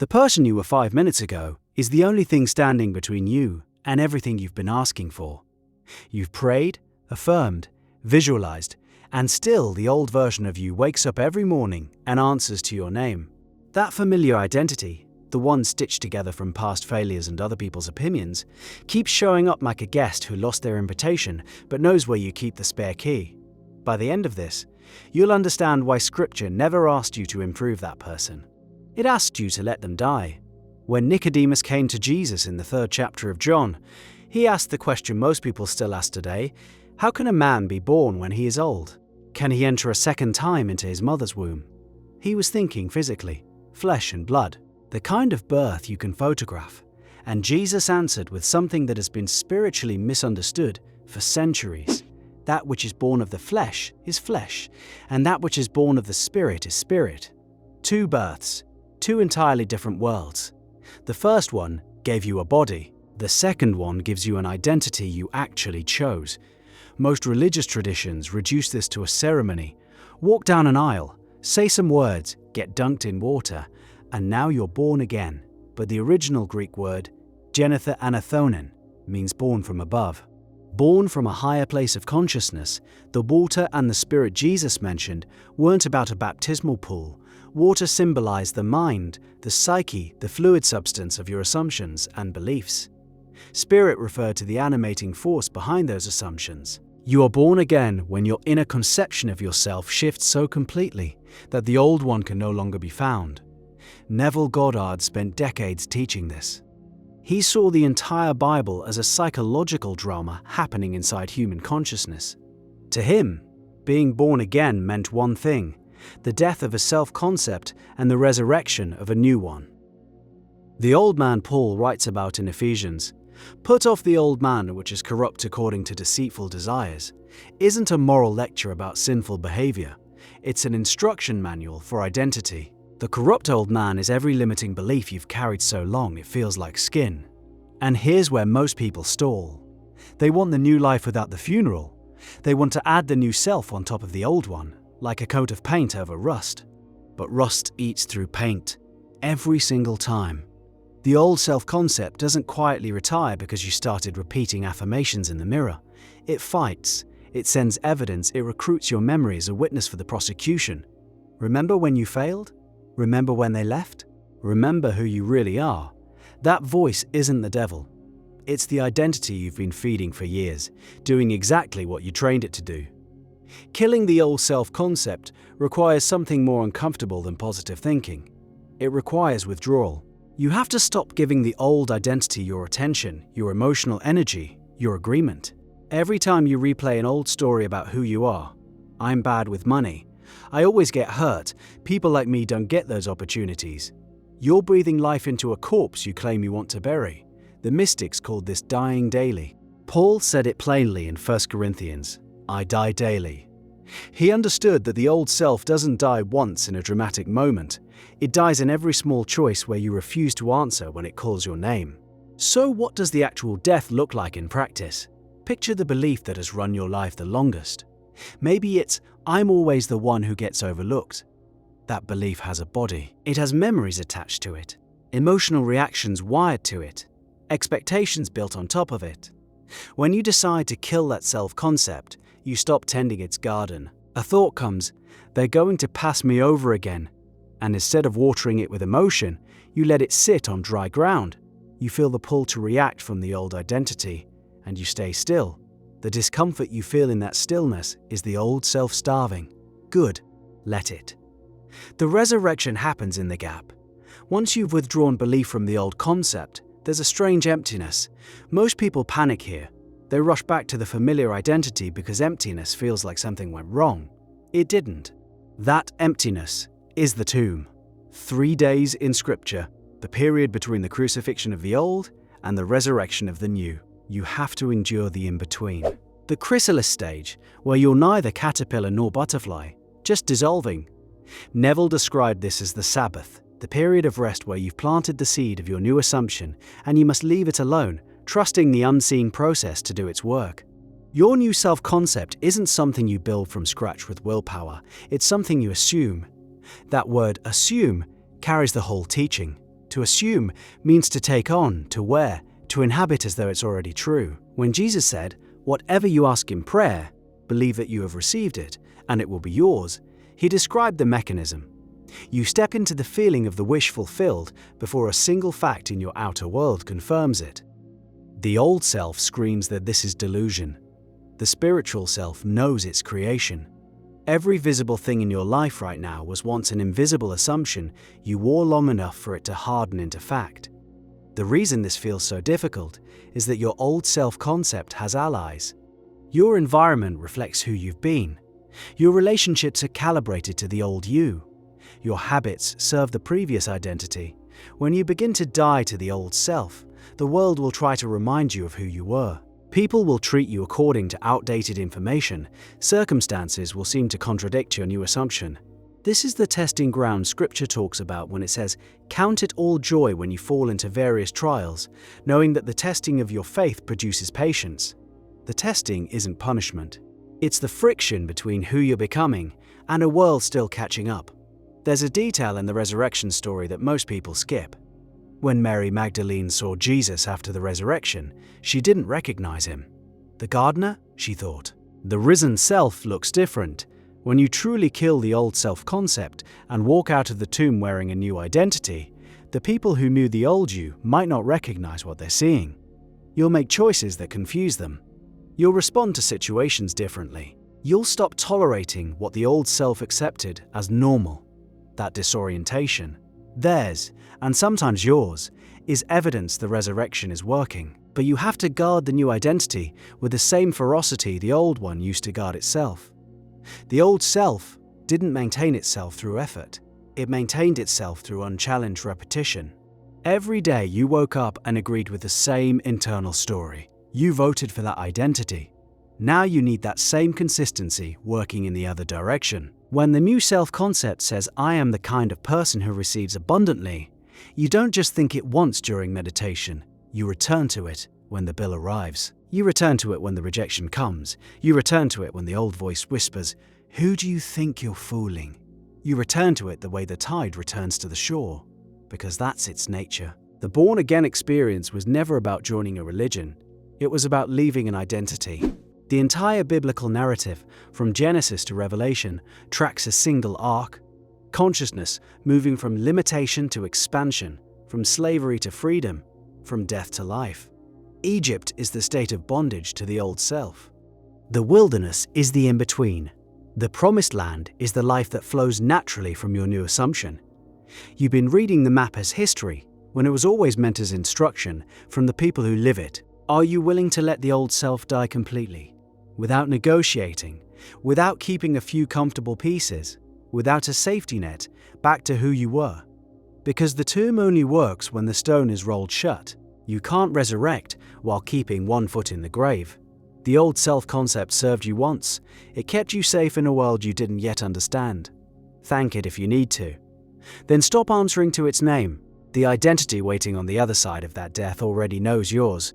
The person you were 5 minutes ago is the only thing standing between you and everything you've been asking for. You've prayed, affirmed, visualized, and still the old version of you wakes up every morning and answers to your name. That familiar identity, the one stitched together from past failures and other people's opinions, keeps showing up like a guest who lost their invitation but knows where you keep the spare key. By the end of this, you'll understand why Scripture never asked you to improve that person. It asked you to let them die. When Nicodemus came to Jesus in the 3rd chapter of John, he asked the question most people still ask today: how can a man be born when he is old? Can he enter a second time into his mother's womb? He was thinking physically, flesh and blood, the kind of birth you can photograph. And Jesus answered with something that has been spiritually misunderstood for centuries. That which is born of the flesh is flesh, and that which is born of the spirit is spirit. 2 births, 2 entirely different worlds. The first one gave you a body. The second one gives you an identity you actually chose. Most religious traditions reduce this to a ceremony. Walk down an aisle, say some words, get dunked in water, and now you're born again. But the original Greek word, genetha anathonen, means born from above. Born from a higher place of consciousness, the water and the spirit Jesus mentioned weren't about a baptismal pool. Water symbolized the mind, the psyche, the fluid substance of your assumptions and beliefs. Spirit referred to the animating force behind those assumptions. You are born again when your inner conception of yourself shifts so completely that the old one can no longer be found. Neville Goddard spent decades teaching this. He saw the entire Bible as a psychological drama happening inside human consciousness. To him, being born again meant one thing: the death of a self-concept and the resurrection of a new one. The old man Paul writes about in Ephesians, "Put off the old man which is corrupt according to deceitful desires," isn't a moral lecture about sinful behavior. It's an instruction manual for identity. The corrupt old man is every limiting belief you've carried so long it feels like skin. And here's where most people stall. They want the new life without the funeral. They want to add the new self on top of the old one, like a coat of paint over rust. But rust eats through paint, every single time. The old self-concept doesn't quietly retire because you started repeating affirmations in the mirror. It fights, it sends evidence, it recruits your memory as a witness for the prosecution. Remember when you failed? Remember when they left? Remember who you really are. That voice isn't the devil. It's the identity you've been feeding for years, doing exactly what you trained it to do. Killing the old self-concept requires something more uncomfortable than positive thinking. It requires withdrawal. You have to stop giving the old identity your attention, your emotional energy, your agreement. Every time you replay an old story about who you are, I'm bad with money, I always get hurt, people like me don't get those opportunities. You're breathing life into a corpse you claim you want to bury. The mystics called this dying daily. Paul said it plainly in 1 Corinthians, "I die daily." He understood that the old self doesn't die once in a dramatic moment. It dies in every small choice where you refuse to answer when it calls your name. So what does the actual death look like in practice? Picture the belief that has run your life the longest. Maybe it's, "I'm always the one who gets overlooked." That belief has a body. It has memories attached to it, emotional reactions wired to it, expectations built on top of it. When you decide to kill that self-concept, you stop tending its garden. A thought comes, "They're going to pass me over again." And instead of watering it with emotion, you let it sit on dry ground. You feel the pull to react from the old identity, and you stay still. The discomfort you feel in that stillness is the old self starving. Good, let it. The resurrection happens in the gap. Once you've withdrawn belief from the old concept, there's a strange emptiness. Most people panic here. They rush back to the familiar identity because emptiness feels like something went wrong. It didn't. That emptiness is the tomb. 3 days in Scripture, the period between the crucifixion of the old and the resurrection of the new. You have to endure the in-between. The chrysalis stage, where you're neither caterpillar nor butterfly, just dissolving. Neville described this as the Sabbath, the period of rest where you've planted the seed of your new assumption and you must leave it alone, trusting the unseen process to do its work. Your new self-concept isn't something you build from scratch with willpower, it's something you assume. That word, assume, carries the whole teaching. To assume means to take on, to wear, to inhabit as though it's already true. When Jesus said, "Whatever you ask in prayer, believe that you have received it, and it will be yours," he described the mechanism. You step into the feeling of the wish fulfilled before a single fact in your outer world confirms it. The old self screams that this is delusion. The spiritual self knows it's creation. Every visible thing in your life right now was once an invisible assumption you wore long enough for it to harden into fact. The reason this feels so difficult is that your old self-concept has allies. Your environment reflects who you've been. Your relationships are calibrated to the old you. Your habits serve the previous identity. When you begin to die to the old self, the world will try to remind you of who you were. People will treat you according to outdated information. Circumstances will seem to contradict your new assumption. This is the testing ground Scripture talks about when it says, "Count it all joy when you fall into various trials, knowing that the testing of your faith produces patience." The testing isn't punishment. It's the friction between who you're becoming and a world still catching up. There's a detail in the resurrection story that most people skip. When Mary Magdalene saw Jesus after the resurrection, she didn't recognize him. The gardener? She thought. The risen self looks different. When you truly kill the old self-concept and walk out of the tomb wearing a new identity, the people who knew the old you might not recognize what they're seeing. You'll make choices that confuse them. You'll respond to situations differently. You'll stop tolerating what the old self accepted as normal. That disorientation, theirs, and sometimes yours, is evidence the resurrection is working. But you have to guard the new identity with the same ferocity the old one used to guard itself. The old self didn't maintain itself through effort. It maintained itself through unchallenged repetition. Every day you woke up and agreed with the same internal story. You voted for that identity. Now you need that same consistency working in the other direction. When the new self-concept says, "I am the kind of person who receives abundantly," you don't just think it once during meditation. You return to it when the bill arrives. You return to it when the rejection comes. You return to it when the old voice whispers, "Who do you think you're fooling?" You return to it the way the tide returns to the shore, because that's its nature. The born-again experience was never about joining a religion. It was about leaving an identity. The entire biblical narrative, from Genesis to Revelation, tracks a single arc. Consciousness moving from limitation to expansion, from slavery to freedom, from death to life. Egypt is the state of bondage to the old self. The wilderness is the in-between. The promised land is the life that flows naturally from your new assumption. You've been reading the map as history, when it was always meant as instruction from the people who live it. Are you willing to let the old self die completely? Without negotiating, without keeping a few comfortable pieces, without a safety net, back to who you were? Because the tomb only works when the stone is rolled shut. You can't resurrect while keeping one foot in the grave. The old self-concept served you once. It kept you safe in a world you didn't yet understand. Thank it if you need to. Then stop answering to its name. The identity waiting on the other side of that death already knows yours.